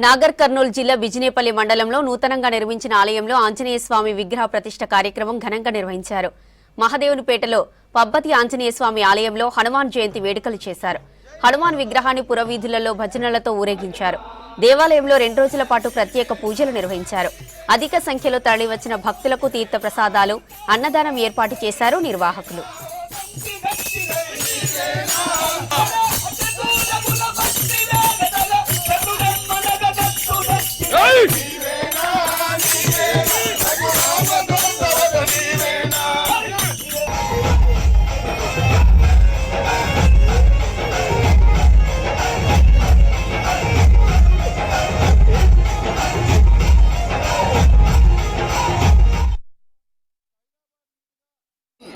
నాగర్ కర్నూలు జిల్లా బిజినేపల్లి మండలంలో నూతనంగా నిర్మించిన ఆలయంలో ఆంజనేయ స్వామి విగ్రహ ప్రతిష్ఠ కార్యక్రమం ఘనంగా నిర్వహించారు. మహదేవునిపేటలో పబ్బతి ఆంజనేయ స్వామి ఆలయంలో హనుమాన్ జయంతి వేడుకలు చేశారు. హనుమాన్ విగ్రహాన్ని పురవీధులలో భజనలతో ఊరేగించారు. దేవాలయంలో 2 రోజుల పాటు ప్రత్యేక పూజలు నిర్వహించారు. అధిక సంఖ్యలో తరలివచ్చిన భక్తులకు తీర్థ ప్రసాదాలు, అన్నదానం ఏర్పాటు చేశారు నిర్వాహకులు.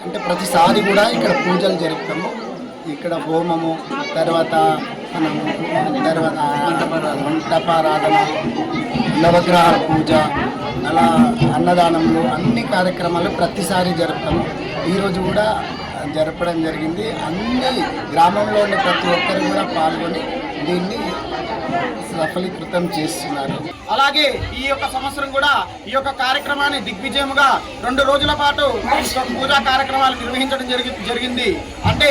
అంటే ప్రతిసారి కూడా ఇక్కడ పూజలు జరుపుతాము. ఇక్కడ హోమము, తర్వాత మంటపారాధన, నవగ్రహాల పూజ, అలా అన్నదానంలో అన్ని కార్యక్రమాలు ప్రతిసారి జరుపుతాము. ఈరోజు కూడా జరపడం జరిగింది. అన్ని గ్రామంలో ఉండే ప్రతి ఒక్కరు కూడా పాల్గొని దీన్ని సఫలీకృతం చేస్తున్నారు. అలాగే ఈ యొక్క సంవత్సరం కూడా ఈ యొక్క కార్యక్రమాన్ని దిగ్విజయముగా 2 రోజుల పాటు పూజా కార్యక్రమాలు నిర్వహించడం జరిగింది. అంటే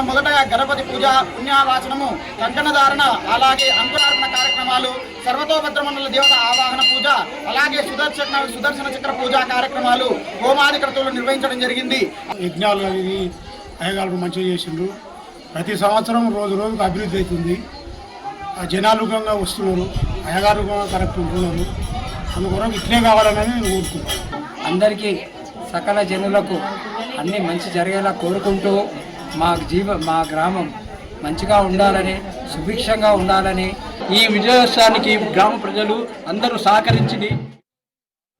మొదటగా గణపతి పూజ, పుణ్యావాచనము, కంకణధారణ, అలాగే అంకురార్పణ కార్యక్రమాలు, సర్వతోభద్రమండల దేవత ఆవాహన పూజ, అలాగే సుదర్శన చక్ర పూజా కార్యక్రమాలు, హోమాది క్రతువులు నిర్వహించడం జరిగింది. యజ్ఞాలు అనేది అయ్యగారు మంచిగా చేసిండ్రు. ప్రతి సంవత్సరం రోజు రోజుకు అభివృద్ధి అవుతుంది. జనాలుగా వస్తున్నారు, అయ్యగారుగా కరెక్ట్ ఉంటున్నారు. అందుకొరకు ఇట్లే కావాలనేది నేను కోరుకుంటున్నాను. అందరికీ సకల జనులకు అన్నీ మంచి జరిగేలా కోరుకుంటూ మా గ్రామం మంచిగా ఉండాలని, సుభిక్షంగా ఉండాలని, ఈ విజయోత్సవానికి గ్రామ ప్రజలు అందరూ సహకరించి